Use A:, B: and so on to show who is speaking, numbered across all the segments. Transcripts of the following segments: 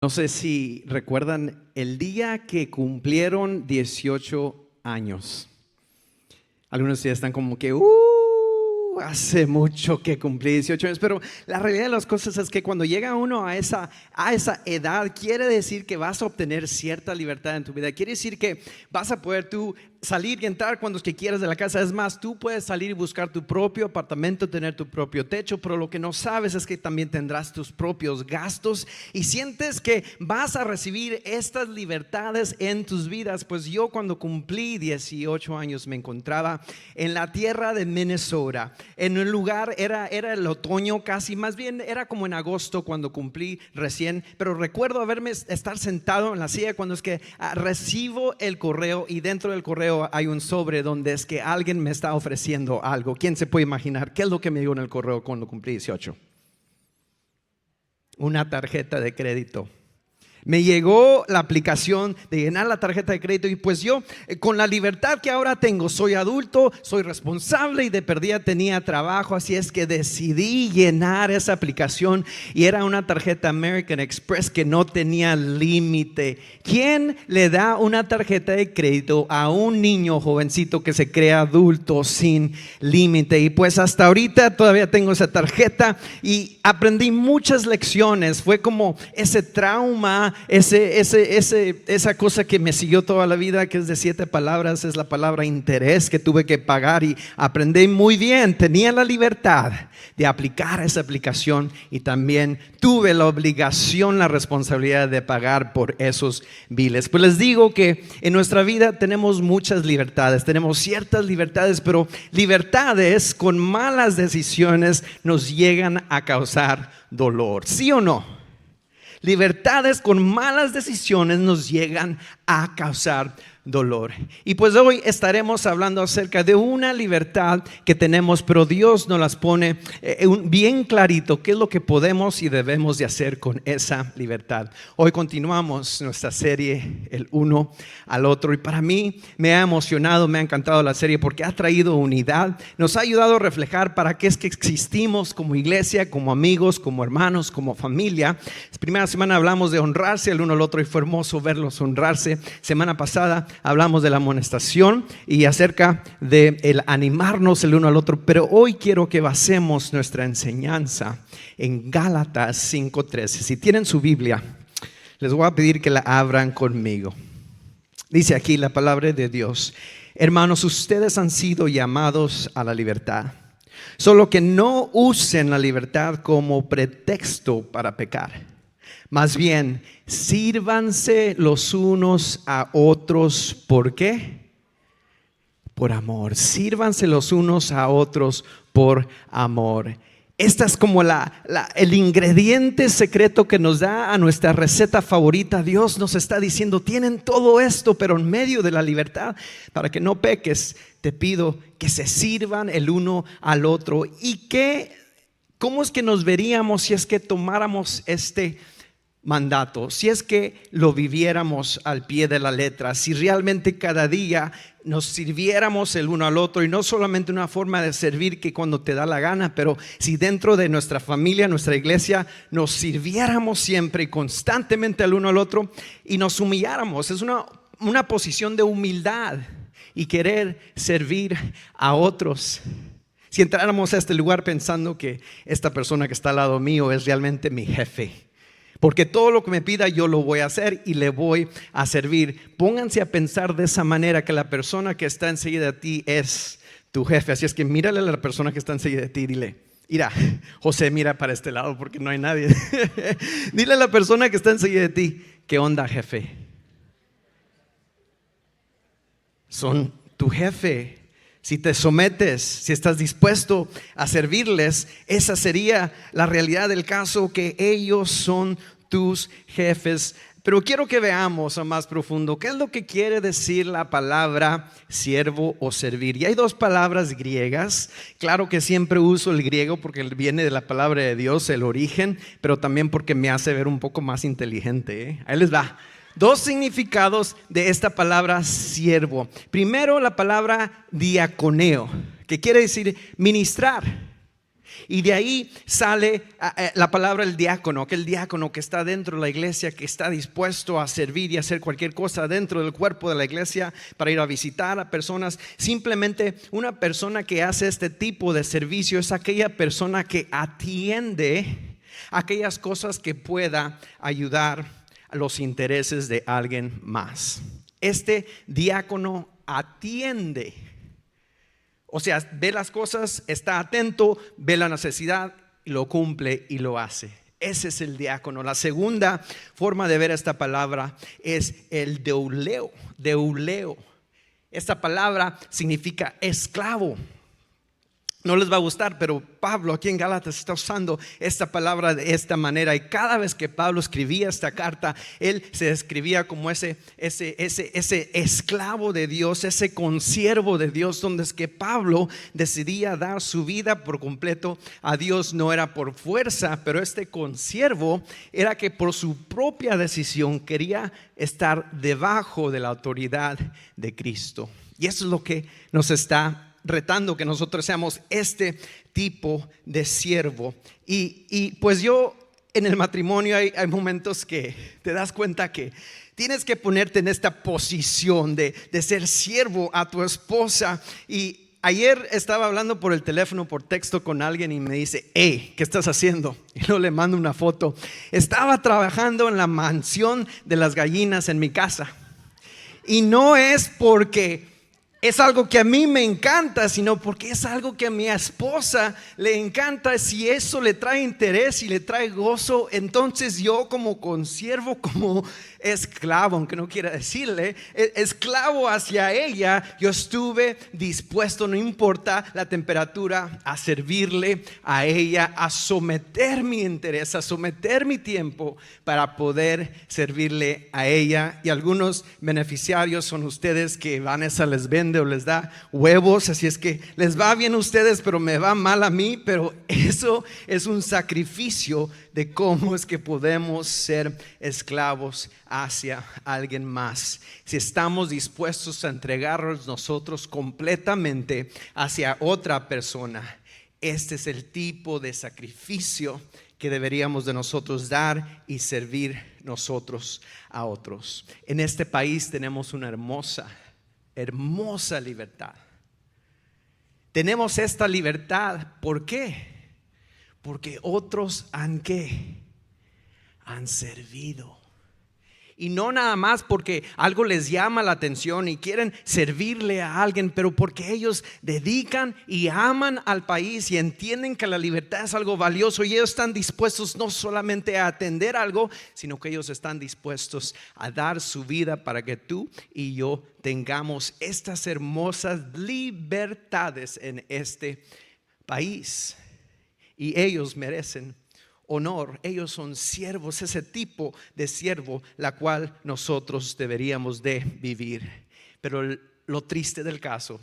A: No sé si recuerdan el día que cumplieron 18 años. Algunos de ustedes están como que, hace mucho que cumplí 18 años, pero la realidad de las cosas es que cuando llega uno a esa edad, quiere decir que vas a obtener cierta libertad en tu vida. Quiere decir que vas a poder tú salir y entrar cuando que quieras de la casa. Es más, tú puedes salir y buscar tu propio apartamento, tener tu propio techo, pero lo que no sabes es que también tendrás tus propios gastos y sientes que vas a recibir estas libertades en tus vidas. Pues yo cuando cumplí 18 años me encontraba en la tierra de Minnesota, en un lugar, era el otoño casi, más bien era como en agosto cuando cumplí recién, pero recuerdo estar sentado en la silla cuando es que recibo el correo y dentro del correo hay un sobre donde es que alguien me está ofreciendo algo. ¿Quién se puede imaginar qué es lo que me llegó en el correo cuando cumplí 18? Una tarjeta de crédito. Me llegó la aplicación de llenar la tarjeta de crédito y pues yo con la libertad que ahora tengo, soy adulto, soy responsable y de perdida tenía trabajo, así es que decidí llenar esa aplicación y era una tarjeta American Express que no tenía límite. ¿Quién le da una tarjeta de crédito a un niño jovencito que se cree adulto sin límite? Y pues hasta ahorita todavía tengo esa tarjeta y aprendí muchas lecciones. Fue como ese trauma, esa cosa que me siguió toda la vida, que es de 7 palabras, es la palabra interés, que tuve que pagar y aprendí muy bien. Tenía la libertad de aplicar esa aplicación y también tuve la obligación, la responsabilidad de pagar por esos biles. Pues les digo que en nuestra vida tenemos muchas libertades, tenemos ciertas libertades, pero libertades con malas decisiones nos llegan a causar dolor, ¿sí o no? Libertades con malas decisiones nos llegan a causar dolor. Y pues hoy estaremos hablando acerca de una libertad que tenemos, pero Dios nos las pone bien clarito qué es lo que podemos y debemos de hacer con esa libertad. Hoy continuamos nuestra serie el uno al otro y para mí me ha emocionado, me ha encantado la serie porque ha traído unidad, nos ha ayudado a reflejar para qué es que existimos como iglesia, como amigos, como hermanos, como familia. La primera semana hablamos de honrarse el uno al otro y fue hermoso verlos honrarse. Semana pasada hablamos de la amonestación y acerca de el animarnos el uno al otro, pero hoy quiero que basemos nuestra enseñanza en Gálatas 5:13. Si tienen su Biblia, les voy a pedir que la abran conmigo. Dice aquí la palabra de Dios: hermanos, ustedes han sido llamados a la libertad, solo que no usen la libertad como pretexto para pecar. Más bien, sírvanse los unos a otros. ¿Por qué? Por amor. Sírvanse los unos a otros por amor. Esta es como el ingrediente secreto que nos da a nuestra receta favorita. Dios nos está diciendo, tienen todo esto, pero en medio de la libertad, para que no peques, te pido que se sirvan el uno al otro. ¿Y cómo es que nos veríamos si es que tomáramos este mandato, si es que lo viviéramos al pie de la letra, si realmente cada día nos sirviéramos el uno al otro y no solamente una forma de servir que cuando te da la gana, pero si dentro de nuestra familia, nuestra iglesia, nos sirviéramos siempre y constantemente el uno al otro y nos humilláramos? Es una posición de humildad y querer servir a otros. Si entráramos a este lugar pensando que esta persona que está al lado mío es realmente mi jefe, porque todo lo que me pida yo lo voy a hacer y le voy a servir. Pónganse a pensar de esa manera, que la persona que está enseguida de ti es tu jefe. Así es que mírale a la persona que está enseguida de ti y dile: mira, José, mira para este lado porque no hay nadie. Dile a la persona que está enseguida de ti: ¿qué onda, jefe? Son tu jefe. Si te sometes, si estás dispuesto a servirles, esa sería la realidad del caso, que ellos son tus jefes. Pero quiero que veamos a más profundo qué es lo que quiere decir la palabra siervo o servir. Y hay 2 palabras griegas. Claro que siempre uso el griego porque viene de la palabra de Dios, el origen, pero también porque me hace ver un poco más inteligente. Ahí les va. 2 significados de esta palabra siervo. Primero, la palabra diaconeo, que quiere decir ministrar. Y de ahí sale la palabra el diácono, aquel diácono que está dentro de la iglesia, que está dispuesto a servir y hacer cualquier cosa dentro del cuerpo de la iglesia para ir a visitar a personas. Simplemente una persona que hace este tipo de servicio es aquella persona que atiende aquellas cosas que pueda ayudar a los intereses de alguien más. Este diácono atiende. O sea, ve las cosas, está atento, ve la necesidad, lo cumple y lo hace. Ese es el diácono. La segunda forma de ver esta palabra es el deuleo. Deuleo. Esta palabra significa esclavo. No les va a gustar, pero Pablo aquí en Gálatas está usando esta palabra de esta manera. Y cada vez que Pablo escribía esta carta, él se describía como ese esclavo de Dios, ese consiervo de Dios, donde es que Pablo decidía dar su vida por completo a Dios. No era por fuerza, pero este consiervo era que por su propia decisión quería estar debajo de la autoridad de Cristo. Y eso es lo que nos está retando, que nosotros seamos este tipo de siervo. Y pues yo en el matrimonio hay momentos que te das cuenta que tienes que ponerte en esta posición de ser siervo a tu esposa. Y ayer estaba hablando por el teléfono, por texto con alguien y me dice: hey, ¿qué estás haciendo? Y luego le mando una foto. Estaba trabajando en la mansión de las gallinas en mi casa. Y no es porque es algo que a mí me encanta, sino porque es algo que a mi esposa le encanta. Si eso le trae interés y le trae gozo, entonces yo como consiervo, como esclavo, aunque no quiera decirle, esclavo hacia ella, yo estuve dispuesto, no importa la temperatura, a servirle a ella, a someter mi interés, a someter mi tiempo para poder servirle a ella. Y algunos beneficiarios son ustedes que Vanessa les vende o les da huevos, así es que les va bien a ustedes, pero me va mal a mí. Pero eso es un sacrificio de cómo es que podemos ser esclavos hacia alguien más. Si estamos dispuestos a entregarnos nosotros completamente hacia otra persona, este es el tipo de sacrificio que deberíamos de nosotros dar y servir nosotros a otros. En este país tenemos una hermosa libertad. Tenemos esta libertad, ¿por qué? Porque otros han servido. Y no nada más porque algo les llama la atención y quieren servirle a alguien, pero porque ellos dedican y aman al país y entienden que la libertad es algo valioso. Y ellos están dispuestos no solamente a atender algo, sino que ellos están dispuestos a dar su vida para que tú y yo tengamos estas hermosas libertades en este país. Y ellos merecen honor, ellos son siervos, ese tipo de siervo la cual nosotros deberíamos de vivir. Pero lo triste del caso,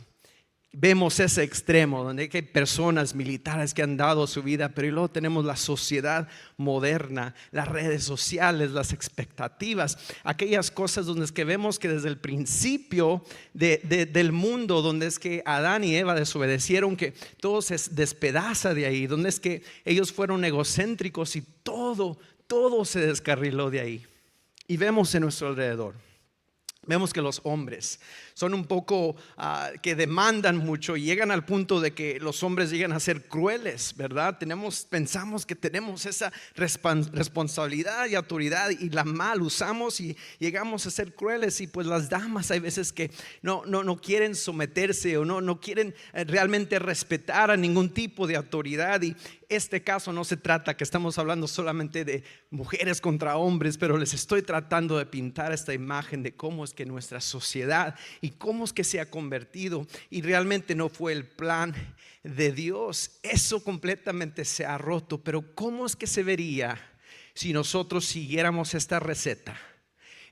A: vemos ese extremo donde hay personas militares que han dado su vida, pero y luego tenemos la sociedad moderna, las redes sociales, las expectativas, aquellas cosas donde es que vemos que desde el principio del mundo, donde es que Adán y Eva desobedecieron, que todo se despedaza de ahí, donde es que ellos fueron egocéntricos y todo se descarriló de ahí. Y vemos en nuestro alrededor, vemos que los hombres son un poco que demandan mucho y llegan al punto de que los hombres llegan a ser crueles, ¿verdad? Pensamos que tenemos esa responsabilidad y autoridad y la mal usamos y llegamos a ser crueles. Y pues las damas hay veces que no quieren someterse o no quieren realmente respetar a ningún tipo de autoridad. Y este caso no se trata que estamos hablando solamente de mujeres contra hombres, pero les estoy tratando de pintar esta imagen de cómo es que nuestra sociedad y cómo es que se ha convertido, y realmente no fue el plan de Dios. Eso completamente se ha roto. Pero ¿cómo es que se vería si nosotros siguiéramos esta receta,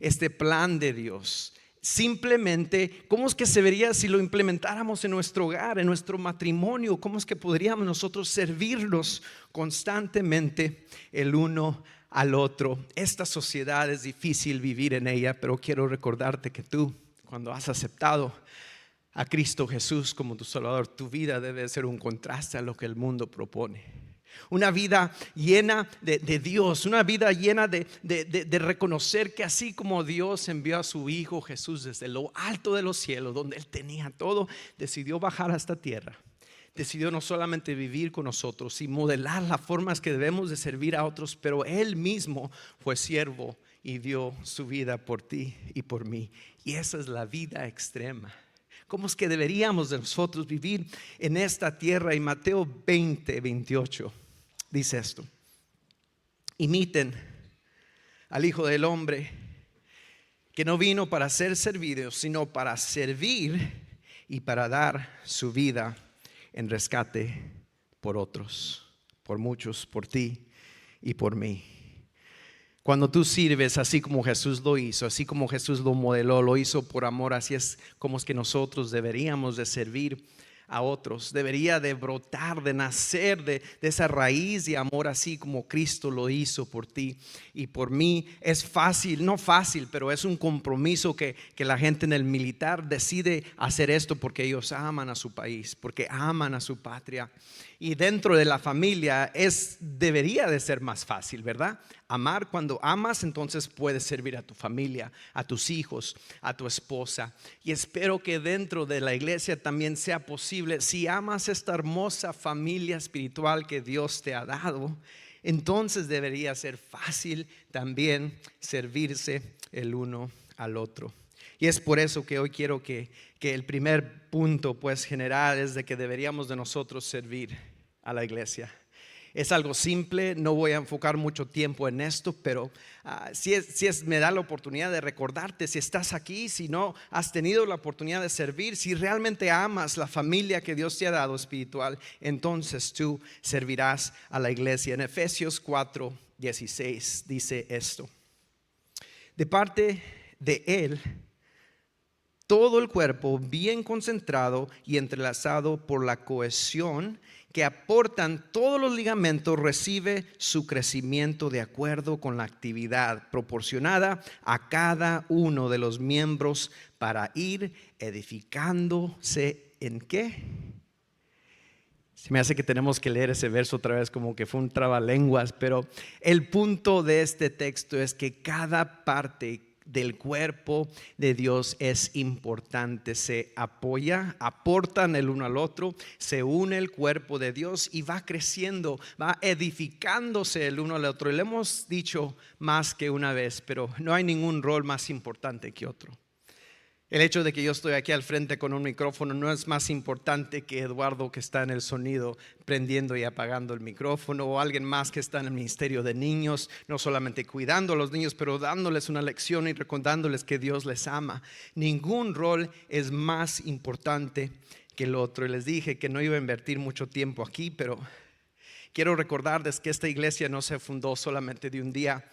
A: este plan de Dios? Simplemente, ¿cómo es que se vería si lo implementáramos en nuestro hogar, en nuestro matrimonio? ¿Cómo es que podríamos nosotros servirnos constantemente el uno al otro? Esta sociedad es difícil vivir en ella, pero quiero recordarte que tú, cuando has aceptado a Cristo Jesús como tu Salvador, tu vida debe ser un contraste a lo que el mundo propone. Una vida llena de Dios, una vida llena de reconocer que así como Dios envió a su Hijo Jesús desde lo alto de los cielos, donde Él tenía todo, decidió bajar a esta tierra. Decidió no solamente vivir con nosotros y modelar las formas que debemos de servir a otros, pero Él mismo fue siervo y dio su vida por ti y por mí. Y esa es la vida extrema. ¿Cómo es que deberíamos de nosotros vivir en esta tierra? Y Mateo 20:28 dice esto: imiten al Hijo del Hombre, que no vino para ser servido, sino para servir y para dar su vida en rescate por otros, por muchos, por ti y por mí. Cuando tú sirves así como Jesús lo hizo, así como Jesús lo modeló, lo hizo por amor, así es como es que nosotros deberíamos de servir a otros. Debería de brotar, de nacer de esa raíz de amor, así como Cristo lo hizo por ti y por mí. Es fácil, no fácil, pero es un compromiso que la gente en el militar decide hacer esto porque ellos aman a su país, porque aman a su patria. Y dentro de la familia debería de ser más fácil, ¿verdad? Amar, cuando amas, entonces puedes servir a tu familia, a tus hijos, a tu esposa. Y espero que dentro de la iglesia también sea posible. Si amas esta hermosa familia espiritual que Dios te ha dado, entonces debería ser fácil también servirse el uno al otro. Y es por eso que hoy quiero que el primer punto pues general es de que deberíamos de nosotros servir a la iglesia. Es algo simple, no voy a enfocar mucho tiempo en esto, pero me da la oportunidad de recordarte, si estás aquí, si no has tenido la oportunidad de servir, si realmente amas la familia que Dios te ha dado espiritual, entonces tú servirás a la iglesia. En Efesios 4:16 dice esto: de parte de Él, todo el cuerpo bien concentrado y entrelazado por la cohesión que aportan todos los ligamentos, recibe su crecimiento de acuerdo con la actividad proporcionada a cada uno de los miembros para ir edificándose ¿en qué? Se me hace que tenemos que leer ese verso otra vez, como que fue un trabalenguas, pero el punto de este texto es que cada parte del cuerpo de Dios es importante, se aportan el uno al otro, se une el cuerpo de Dios y va creciendo, va edificándose el uno al otro. Y le hemos dicho más que una vez, pero no hay ningún rol más importante que otro. El hecho de que yo estoy aquí al frente con un micrófono no es más importante que Eduardo, que está en el sonido prendiendo y apagando el micrófono, o alguien más que está en el ministerio de niños, no solamente cuidando a los niños, pero dándoles una lección y recordándoles que Dios les ama. Ningún rol es más importante que el otro. Y les dije que no iba a invertir mucho tiempo aquí, pero quiero recordarles que esta iglesia no se fundó solamente de un día,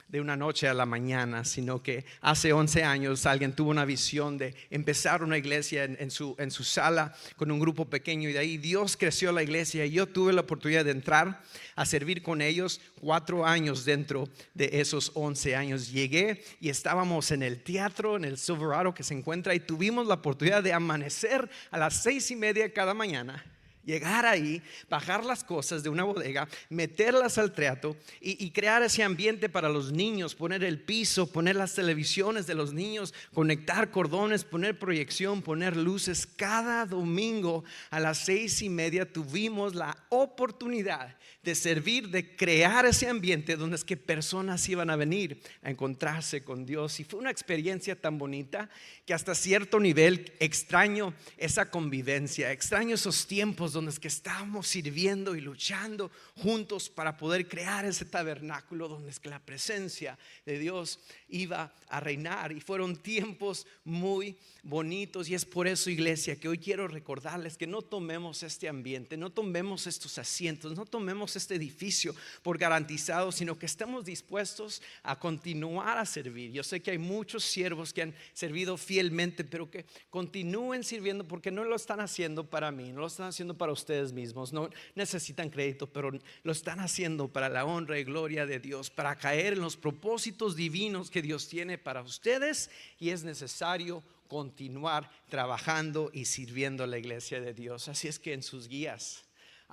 A: de una noche a la mañana, sino que hace 11 años alguien tuvo una visión de empezar una iglesia en su sala con un grupo pequeño, y de ahí Dios creció la iglesia. Y yo tuve la oportunidad de entrar a servir con ellos 4 años dentro de esos 11 años. Llegué y estábamos en el teatro, en el Silverado que se encuentra, y tuvimos la oportunidad de amanecer a las 6:30 cada mañana. Llegar ahí, bajar las cosas de una bodega, meterlas al teatro y crear ese ambiente para los niños, poner el piso, poner las televisiones de los niños, conectar cordones, poner proyección, poner luces. Cada domingo a las 6:30 tuvimos la oportunidad de servir, de crear ese ambiente donde es que personas iban a venir a encontrarse con Dios. Y fue una experiencia tan bonita que hasta cierto nivel extraño esa convivencia, extraño esos tiempos donde es que estábamos sirviendo y luchando juntos para poder crear ese tabernáculo donde es que la presencia de Dios iba a reinar. Y fueron tiempos muy bonitos, y es por eso, iglesia, que hoy quiero recordarles que no tomemos este ambiente, no tomemos estos asientos, no tomemos este edificio por garantizado, sino que estemos dispuestos a continuar a servir. Yo sé que hay muchos siervos que han servido fielmente, pero que continúen sirviendo, porque no lo están haciendo para mí, no lo están haciendo para ustedes mismos, no necesitan crédito, pero lo están haciendo para la honra y gloria de Dios, para caer en los propósitos divinos que Dios tiene para ustedes. Y es necesario continuar trabajando y sirviendo a la iglesia de Dios. Así es que en sus guías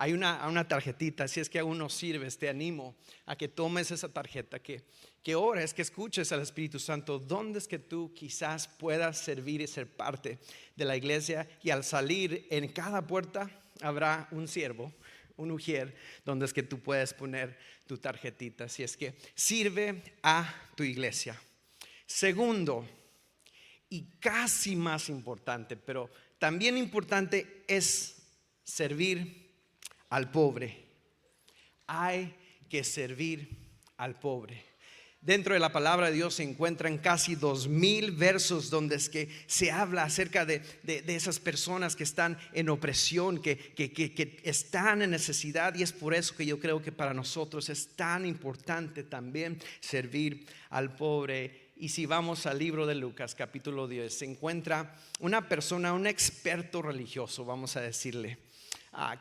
A: hay una tarjetita, si es que aún no sirves, te animo a que tomes esa tarjeta, que ores, que escuches al Espíritu Santo, dónde es que tú quizás puedas servir y ser parte de la iglesia. Y al salir, en cada puerta habrá un siervo, un ujier, donde es que tú puedes poner tu tarjetita, si es que sirve a tu iglesia. Segundo, y casi más importante, pero también importante, es servir al pobre. Hay que servir al pobre. Dentro de la palabra de Dios se encuentran casi 2000 versos donde es que se habla acerca de esas personas que están en opresión, que están en necesidad, y es por eso que yo creo que para nosotros es tan importante también servir al pobre. Y si vamos al libro de Lucas capítulo 10, se encuentra una persona, un experto religioso, vamos a decirle,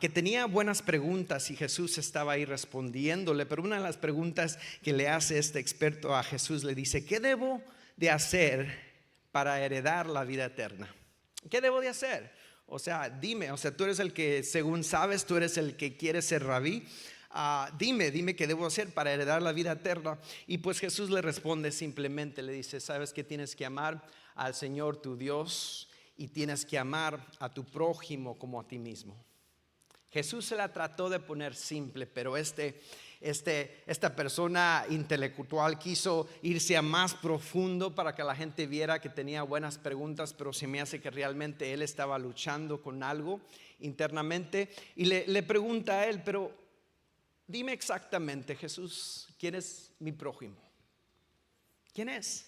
A: que tenía buenas preguntas, y Jesús estaba ahí respondiéndole. Pero una de las preguntas que le hace este experto a Jesús, le dice: ¿qué debo de hacer para heredar la vida eterna? ¿Qué debo de hacer? O sea, dime, tú eres el que según sabes, tú eres el que quiere ser rabí. Dime qué debo hacer para heredar la vida eterna. Y pues Jesús le responde simplemente, le dice: sabes que tienes que amar al Señor tu Dios, y tienes que amar a tu prójimo como a ti mismo. Jesús se la trató de poner simple, pero esta persona intelectual quiso irse a más profundo para que la gente viera que tenía buenas preguntas, pero se me hace que realmente él estaba luchando con algo internamente. Y le pregunta a él: pero dime exactamente, Jesús, ¿quién es mi prójimo? ¿Quién es?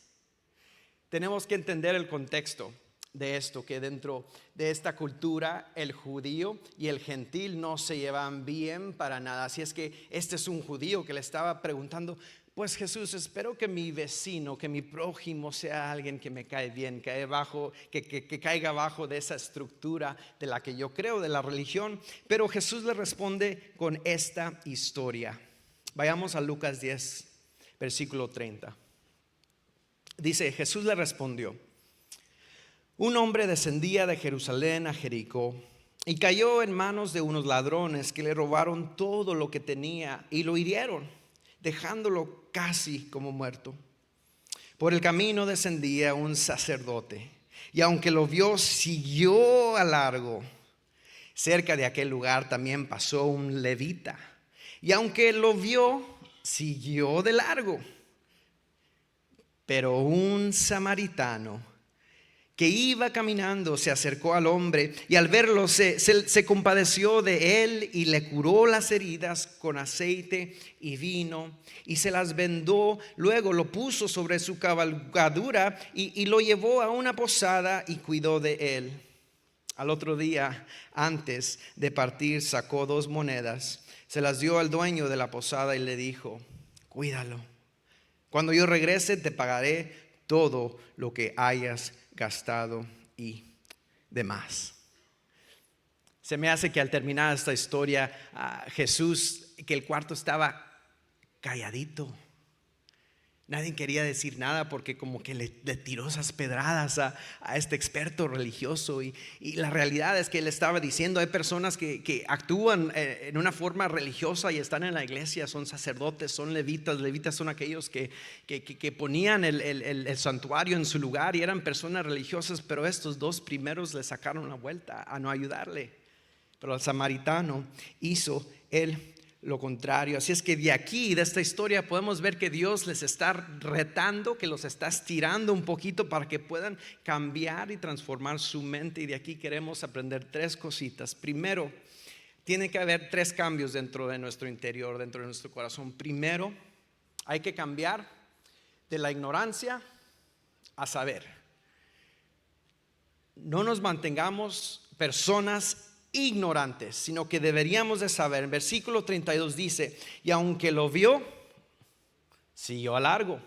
A: Tenemos que entender el contexto de esto, que dentro de esta cultura el judío y el gentil no se llevan bien para nada. Así es que este es un judío que le estaba preguntando: pues Jesús, espero que mi vecino, que mi prójimo sea alguien que me cae bien, que caiga bajo de esa estructura de la que yo creo, de la religión. Pero Jesús le responde con esta historia. Vayamos a Lucas 10, versículo 30. Dice: Jesús le respondió: un hombre descendía de Jerusalén a Jericó y cayó en manos de unos ladrones que le robaron todo lo que tenía y lo hirieron, dejándolo casi como muerto. Por el camino descendía un sacerdote, y aunque lo vio, siguió a largo. Cerca de aquel lugar también pasó un levita, y aunque lo vio, siguió de largo. Pero un samaritano que iba caminando se acercó al hombre, y al verlo se compadeció de él y le curó las heridas con aceite y vino, y se las vendó. Luego lo puso sobre su cabalgadura y lo llevó a una posada y cuidó de él. Al otro día, antes de partir, sacó 2 monedas, se las dio al dueño de la posada y le dijo: cuídalo. Cuando yo regrese te pagaré todo lo que hayas gastado y demás. Se me hace que al terminar esta historia, Jesús, que el cuarto estaba calladito. Nadie quería decir nada porque como que le tiró esas pedradas a este experto religioso. Y la realidad es que él estaba diciendo: hay personas que actúan en una forma religiosa y están en la iglesia, son sacerdotes, son levitas. Levitas son aquellos que ponían el santuario en su lugar y eran personas religiosas, pero estos 2 primeros le sacaron la vuelta a no ayudarle. Pero el samaritano hizo lo contrario. Así es que de aquí, de esta historia, podemos ver que Dios les está retando, que los está estirando un poquito para que puedan cambiar y transformar su mente. Y de aquí queremos aprender 3 cositas. Primero, tiene que haber 3 cambios dentro de nuestro interior, dentro de nuestro corazón. Primero, hay que cambiar de la ignorancia a saber. No nos mantengamos personas ignorantes, sino que deberíamos de saber. En versículo 32 dice: y aunque lo vio, siguió a largo,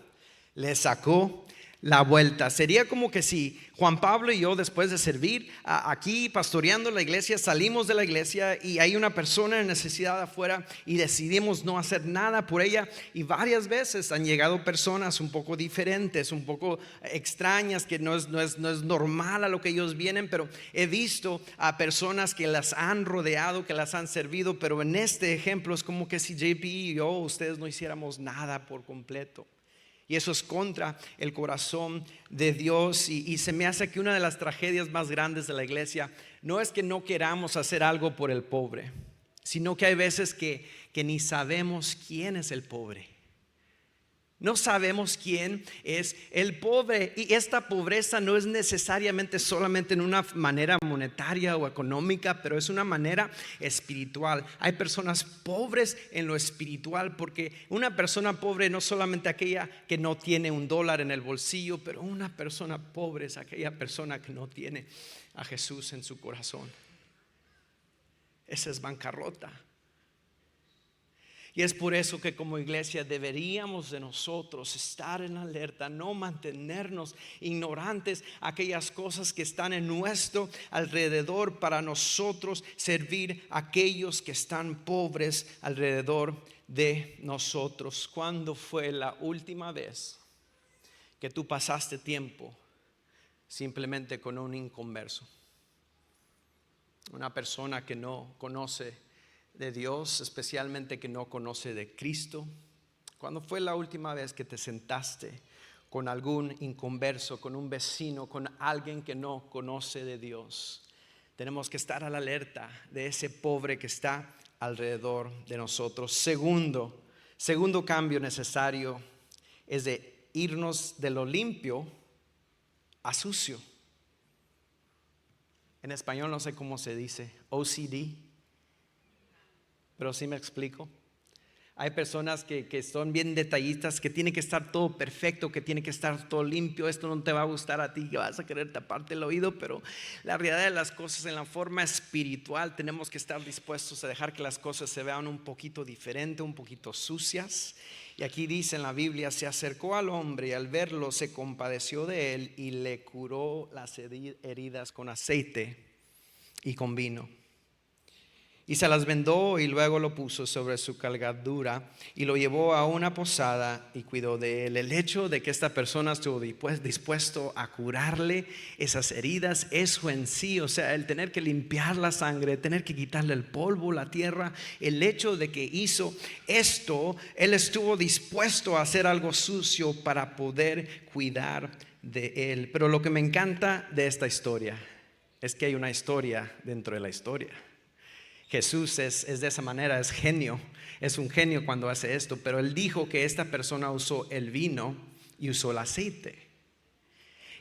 A: le sacó la vuelta. Sería como que si Juan Pablo y yo, después de servir aquí pastoreando la iglesia, salimos de la iglesia y hay una persona en necesidad afuera y decidimos no hacer nada por ella, y varias veces han llegado personas un poco diferentes, un poco extrañas, que no es normal a lo que ellos vienen, pero he visto a personas que las han rodeado, que las han servido. Pero en este ejemplo es como que si JP y yo, ustedes no hiciéramos nada por completo. Y eso es contra el corazón de Dios. Y se me hace que una de las tragedias más grandes de la iglesia no es que no queramos hacer algo por el pobre, sino que hay veces que ni sabemos quién es el pobre. No sabemos quién es el pobre, y esta pobreza no es necesariamente solamente en una manera monetaria o económica, pero es una manera espiritual. Hay personas pobres en lo espiritual, porque una persona pobre no es solamente aquella que no tiene $1 en el bolsillo, pero una persona pobre es aquella persona que no tiene a Jesús en su corazón. Esa es bancarrota. Y es por eso que como iglesia deberíamos de nosotros estar en alerta, no mantenernos ignorantes a aquellas cosas que están en nuestro alrededor, para nosotros servir a aquellos que están pobres alrededor de nosotros. ¿Cuándo fue la última vez que tú pasaste tiempo simplemente con un inconverso? Una persona que no conoce de Dios, especialmente que no conoce de Cristo. ¿Cuándo fue la última vez que te sentaste con algún inconverso, con un vecino, con alguien que no conoce de Dios? Tenemos que estar a la alerta de ese pobre que está alrededor de nosotros. Segundo cambio necesario es de irnos de lo limpio a sucio. En español no sé cómo se dice, OCD. Pero sí me explico. Hay personas que son bien detallistas, que tiene que estar todo perfecto, que tiene que estar todo limpio. Esto no te va a gustar a ti, que vas a querer taparte el oído, pero la realidad de las cosas en la forma espiritual tenemos que estar dispuestos a dejar que las cosas se vean un poquito diferente, un poquito sucias. Y aquí dice en la Biblia: se acercó al hombre y al verlo se compadeció de él y le curó las heridas con aceite y con vino. Y se las vendó y luego lo puso sobre su cabalgadura y lo llevó a una posada y cuidó de él. El hecho de que esta persona estuvo dispuesto a curarle esas heridas, eso en sí, o sea, el tener que limpiar la sangre, tener que quitarle el polvo, la tierra, el hecho de que hizo esto, él estuvo dispuesto a hacer algo sucio para poder cuidar de él. Pero lo que me encanta de esta historia es que hay una historia dentro de la historia. Jesús es de esa manera, es un genio cuando hace esto. Pero él dijo que esta persona usó el vino y usó el aceite.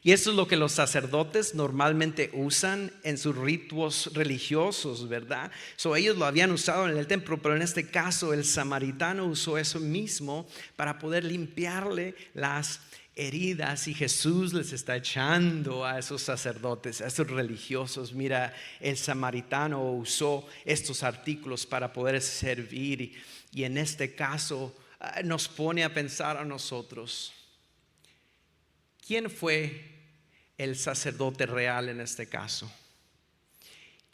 A: Y eso es lo que los sacerdotes normalmente usan en sus ritos religiosos, ¿verdad? Ellos lo habían usado en el templo, pero en este caso el samaritano usó eso mismo para poder limpiarle las heridas. Y Jesús les está echando a esos sacerdotes, a esos religiosos: mira, el samaritano usó estos artículos para poder servir. Y en este caso nos pone a pensar a nosotros: ¿quién fue el sacerdote real en este caso?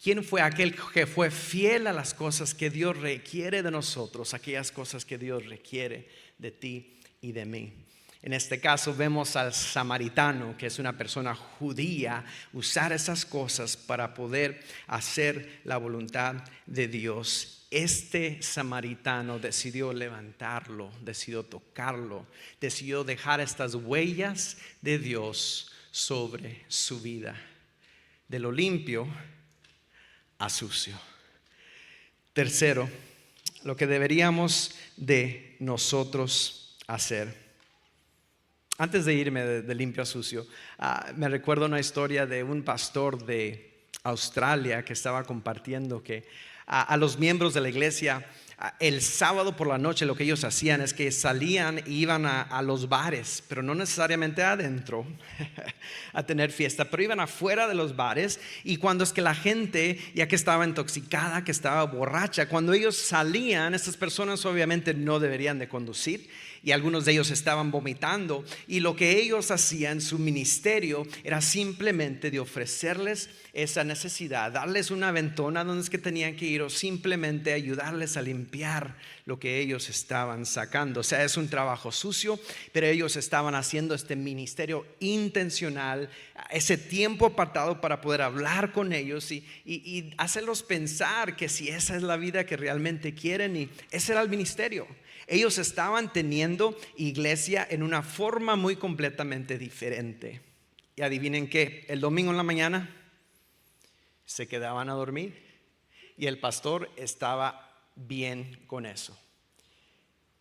A: ¿Quién fue aquel que fue fiel a las cosas que Dios requiere de nosotros, aquellas cosas que Dios requiere de ti y de mí? En este caso vemos al samaritano, que es una persona judía, usar esas cosas para poder hacer la voluntad de Dios. Este samaritano decidió levantarlo, decidió tocarlo, decidió dejar estas huellas de Dios sobre su vida. De lo limpio a sucio. Tercero, lo que deberíamos de nosotros hacer. Antes de irme de limpio a sucio, me recuerdo una historia de un pastor de Australia que estaba compartiendo que a los miembros de la iglesia, el sábado por la noche, lo que ellos hacían es que salían e iban a los bares, pero no necesariamente adentro a tener fiesta, pero iban afuera de los bares. Y cuando es que la gente, ya que estaba intoxicada, que estaba borracha, cuando ellos salían, estas personas obviamente no deberían de conducir, y algunos de ellos estaban vomitando, y lo que ellos hacían, su ministerio, era simplemente de ofrecerles esa necesidad, darles una aventona donde es que tenían que ir, o simplemente ayudarles a limpiar lo que ellos estaban sacando. O sea, es un trabajo sucio, pero ellos estaban haciendo este ministerio intencional, ese tiempo apartado para poder hablar con ellos y hacerlos pensar que si esa es la vida que realmente quieren, y ese era el ministerio. Ellos estaban teniendo iglesia en una forma muy completamente diferente. Y adivinen qué, el domingo en la mañana se quedaban a dormir y el pastor estaba bien con eso.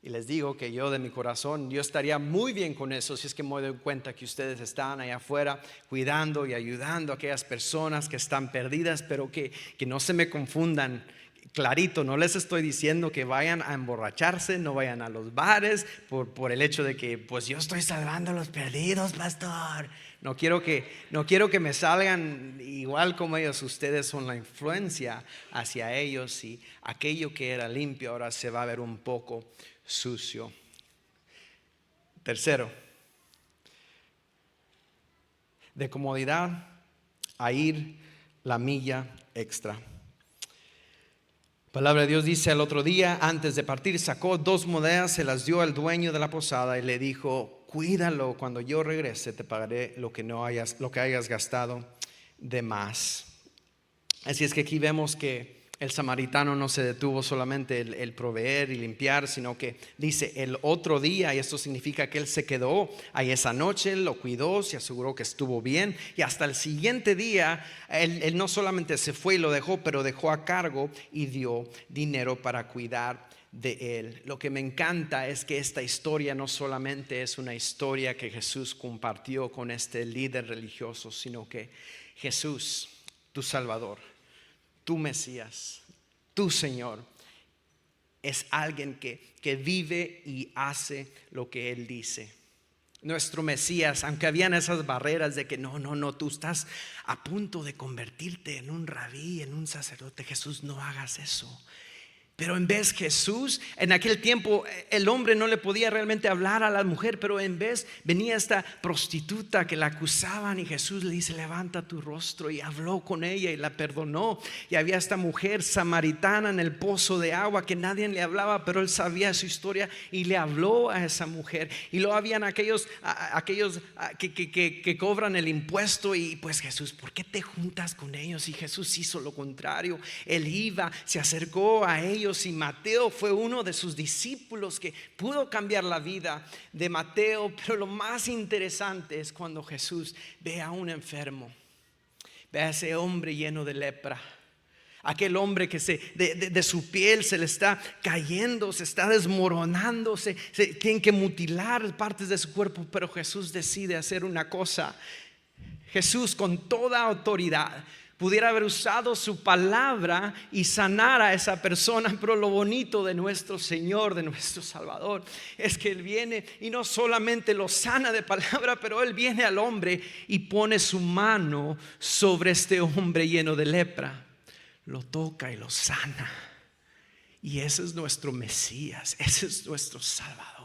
A: Y les digo que yo de mi corazón, yo estaría muy bien con eso si es que me doy cuenta que ustedes están allá afuera cuidando y ayudando a aquellas personas que están perdidas, pero que no se me confundan. Clarito, no les estoy diciendo que vayan a emborracharse, no vayan a los bares por el hecho de que pues yo estoy salvando a los perdidos, pastor. No quiero que me salgan igual como ellos. Ustedes son la influencia hacia ellos, y aquello que era limpio ahora se va a ver un poco sucio. Tercero, de comodidad a ir la milla extra. La palabra de Dios dice: al otro día, antes de partir, sacó 2 monedas, se las dio al dueño de la posada y le dijo: cuídalo, cuando yo regrese te pagaré lo que hayas gastado de más. Así es que aquí vemos que el samaritano no se detuvo solamente el proveer y limpiar, sino que dice el otro día, y esto significa que él se quedó ahí esa noche, lo cuidó, se aseguró que estuvo bien, y hasta el siguiente día él no solamente se fue y lo dejó, pero dejó a cargo y dio dinero para cuidar de él. Lo que me encanta es que esta historia no solamente es una historia que Jesús compartió con este líder religioso, sino que Jesús, tu Salvador, tu Mesías, tu Señor, es alguien que vive y hace lo que Él dice. Nuestro Mesías, aunque habían esas barreras de que no, tú estás a punto de convertirte en un rabí, en un sacerdote. Jesús, no hagas eso. Pero en vez Jesús, en aquel tiempo el hombre no le podía realmente hablar a la mujer, pero en vez venía esta prostituta que la acusaban, y Jesús le dice: levanta tu rostro, y habló con ella y la perdonó. Y había esta mujer samaritana en el pozo de agua que nadie le hablaba, pero él sabía su historia y le habló a esa mujer. Y luego habían aquellos que cobran el impuesto, y pues Jesús, ¿por qué te juntas con ellos? Y Jesús hizo lo contrario. Él iba, se acercó a ellos, y Mateo fue uno de sus discípulos que pudo cambiar la vida de Mateo. Pero lo más interesante es cuando Jesús ve a un enfermo, ve a ese hombre lleno de lepra, aquel hombre que de su piel se le está cayendo, se está desmoronando, se tienen que mutilar partes de su cuerpo. Pero Jesús decide hacer una cosa. Jesús, con toda autoridad, pudiera haber usado su palabra y sanar a esa persona, pero lo bonito de nuestro Señor, de nuestro Salvador, es que Él viene y no solamente lo sana de palabra, pero Él viene al hombre y pone su mano sobre este hombre lleno de lepra, lo toca y lo sana. Y ese es nuestro Mesías, ese es nuestro Salvador,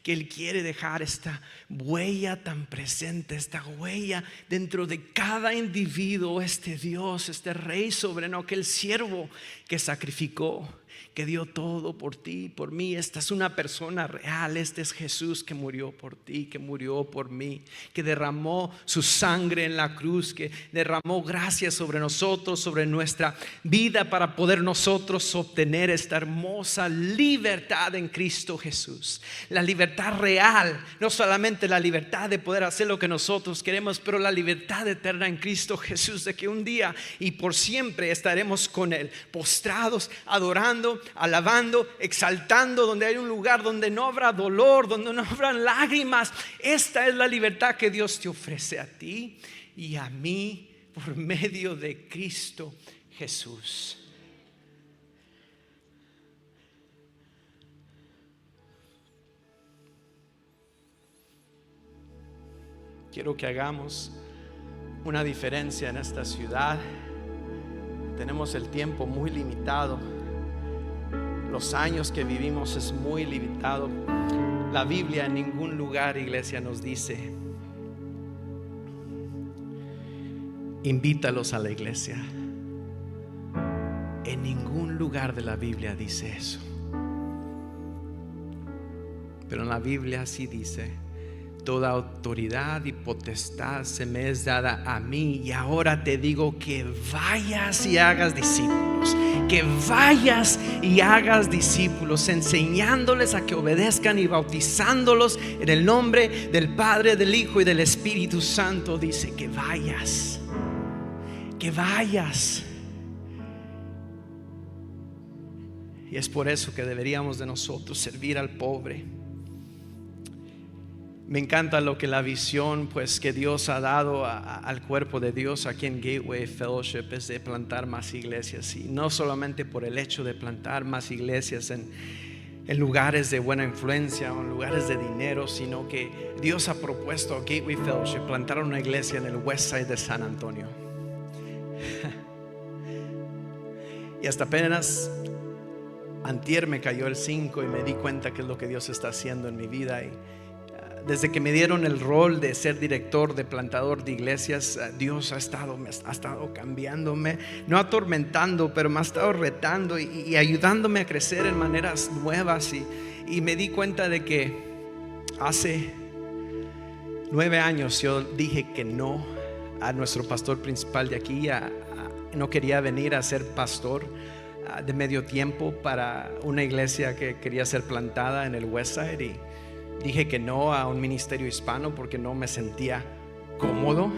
A: que Él quiere dejar esta huella tan presente, esta huella dentro de cada individuo, este Dios, este Rey soberano, aquel siervo que sacrificó, que dio todo por ti y por mí. Esta es una persona real. Este es Jesús que murió por ti, que murió por mí, que derramó su sangre en la cruz, que derramó gracia sobre nosotros, sobre nuestra vida, para poder nosotros obtener esta hermosa libertad en Cristo Jesús. La libertad real, no solamente la libertad de poder hacer lo que nosotros queremos, pero la libertad eterna en Cristo Jesús, de que un día y por siempre estaremos con Él, postrados, adorando, alabando, exaltando, donde hay un lugar donde no habrá dolor, donde no habrá lágrimas. Esta es la libertad que Dios te ofrece a ti y a mí por medio de Cristo Jesús. Quiero que hagamos una diferencia en esta ciudad. Tenemos el tiempo muy limitado. Los años que vivimos es muy limitado. La Biblia en ningún lugar, iglesia, nos dice: invítalos a la iglesia. En ningún lugar de la Biblia dice eso. Pero en la Biblia sí dice: toda autoridad y potestad se me es dada a mí, y ahora te digo que vayas y hagas discípulos. Que vayas y hagas discípulos, enseñándoles a que obedezcan y bautizándolos en el nombre del Padre, del Hijo y del Espíritu Santo. Dice que vayas, que vayas. Y es por eso que deberíamos de nosotros servir al pobre. Me encanta lo que la visión pues que Dios ha dado al cuerpo de Dios aquí en Gateway Fellowship es de plantar más iglesias, y no solamente por el hecho de plantar más iglesias en lugares de buena influencia o en lugares de dinero, sino que Dios ha propuesto a Gateway Fellowship plantar una iglesia en el West Side de San Antonio. Y hasta apenas antier me cayó el 5 y me di cuenta que es lo que Dios está haciendo en mi vida. Y desde que me dieron el rol de ser director, de plantador de iglesias, Dios ha estado cambiándome, no atormentando, pero me ha estado retando y ayudándome a crecer en maneras nuevas. Y me di cuenta de que hace 9 años yo dije que no a nuestro pastor principal de aquí. No quería venir a ser pastor de medio tiempo para una iglesia que quería ser plantada en el West Side, y dije que no a un ministerio hispano porque no me sentía cómodo.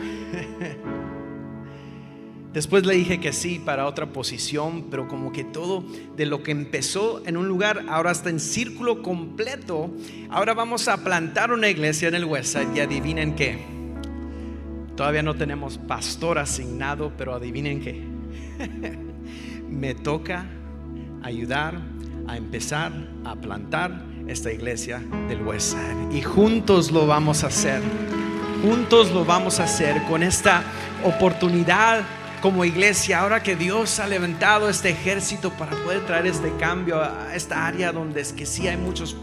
A: Después le dije que sí para otra posición, pero como que todo de lo que empezó en un lugar ahora está en círculo completo. Ahora vamos a plantar una iglesia en el West Side, y adivinen qué, todavía no tenemos pastor asignado, pero adivinen qué, me toca ayudar a empezar a plantar esta iglesia del West Side, y juntos lo vamos a hacer. Juntos lo vamos a hacer con esta oportunidad como iglesia. Ahora que Dios ha levantado este ejército para poder traer este cambio a esta área donde es que sí hay muchos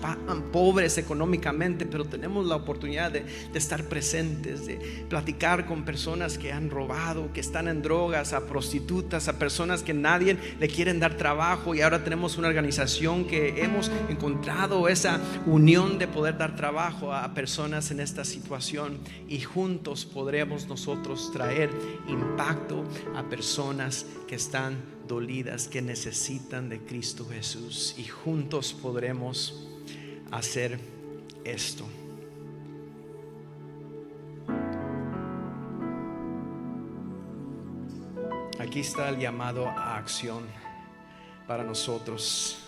A: pobres económicamente, pero tenemos la oportunidad de estar presentes, de platicar con personas que han robado, que están en drogas, a prostitutas, a personas que nadie le quieren dar trabajo. Y ahora tenemos una organización que hemos encontrado esa unión de poder dar trabajo a personas en esta situación, y juntos podremos nosotros traer impacto a personas que están dolidas, que necesitan de Cristo Jesús, y juntos podremos hacer esto. Aquí está el llamado a acción para nosotros.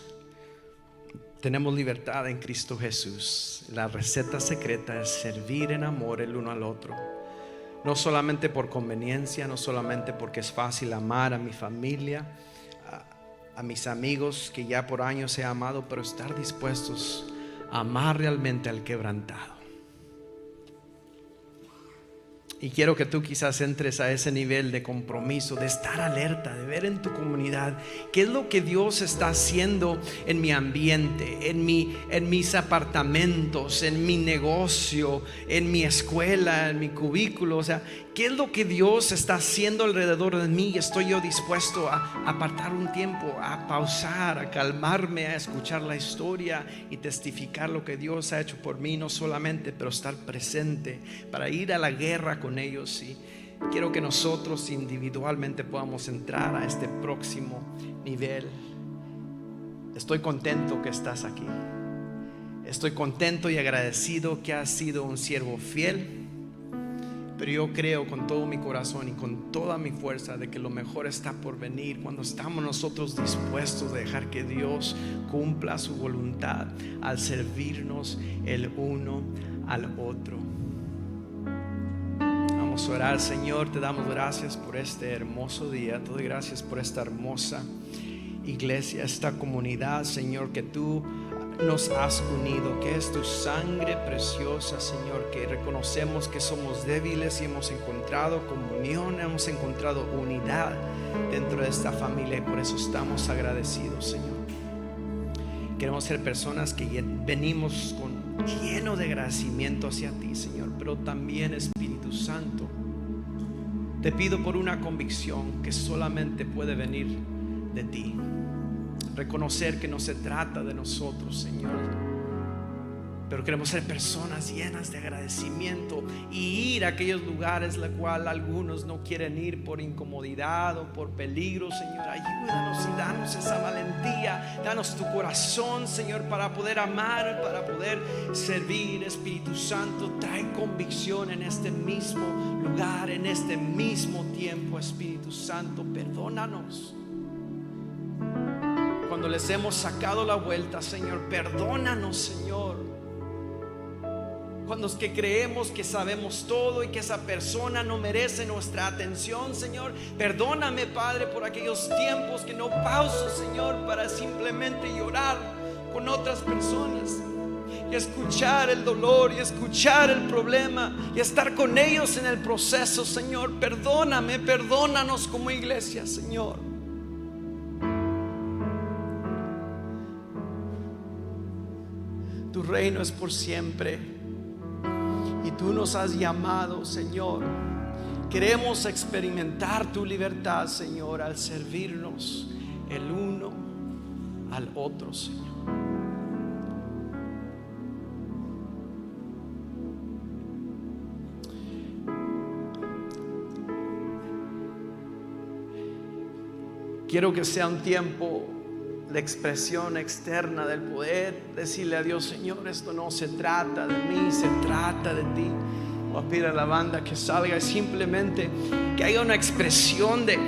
A: Tenemos libertad en Cristo Jesús. La receta secreta es servir en amor el uno al otro. No solamente por conveniencia, no solamente porque es fácil amar a mi familia, a mis amigos que ya por años he amado, pero estar dispuestos a amar realmente al quebrantado. Y quiero que tú quizás entres a ese nivel de compromiso, de estar alerta, de ver en tu comunidad qué es lo que Dios está haciendo en mi ambiente, en mis apartamentos, en mi negocio, en mi escuela, en mi cubículo. O sea, qué es lo que Dios está haciendo alrededor de mí, y estoy yo dispuesto a apartar un tiempo, a pausar, a calmarme, a escuchar la historia y testificar lo que Dios ha hecho por mí, no solamente, pero estar presente para ir a la guerra con ellos. Y quiero que nosotros individualmente podamos entrar a este próximo nivel. Estoy contento que estás aquí. Estoy contento y agradecido que has sido un siervo fiel. Pero yo creo con todo mi corazón y con toda mi fuerza de que lo mejor está por venir cuando estamos nosotros dispuestos a dejar que Dios cumpla su voluntad al servirnos el uno al otro. Vamos a orar. Señor, te damos gracias por este hermoso día. Te doy gracias por esta hermosa iglesia, esta comunidad, Señor, que tú nos has unido, que es tu sangre preciosa, Señor, que reconocemos que somos débiles y hemos encontrado comunión, hemos encontrado unidad dentro de esta familia, y por eso estamos agradecidos, Señor. Queremos ser personas que venimos con lleno de agradecimiento hacia ti, Señor. Pero también, Espíritu Santo, te pido por una convicción que solamente puede venir de ti. Reconocer que no se trata de nosotros, Señor, pero queremos ser personas llenas de agradecimiento y ir a aquellos lugares los cuales algunos no quieren ir por incomodidad o por peligro. Señor, ayúdanos y danos esa valentía, danos tu corazón, Señor, para poder amar, para poder servir. Espíritu Santo, trae convicción en este mismo lugar, en este mismo tiempo. Espíritu Santo, perdónanos cuando les hemos sacado la vuelta, Señor. Perdónanos, Señor, cuando es que creemos que sabemos todo y que esa persona no merece nuestra atención, Señor. Perdóname, Padre, por aquellos tiempos que no pauso, Señor, para simplemente llorar con otras personas y escuchar el dolor y escuchar el problema y estar con ellos en el proceso, Señor. Perdóname, perdónanos como iglesia, Señor. Tu reino es por siempre y tú nos has llamado, Señor. Queremos experimentar tu libertad, Señor, al servirnos el uno al otro, Señor. Quiero que sea un tiempo de expresión externa del poder decirle a Dios: Señor, esto no se trata de mí, se trata de ti. Voy a pedir a la banda que salga y simplemente que haya una expresión de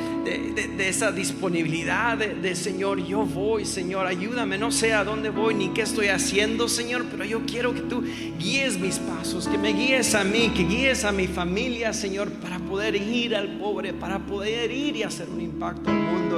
A: esa disponibilidad de Señor, yo voy, Señor, ayúdame, no sé a dónde voy ni qué estoy haciendo, Señor, pero yo quiero que tú guíes mis pasos, que me guíes a mí, que guíes a mi familia, Señor, para poder ir al pobre, para poder ir y hacer un impacto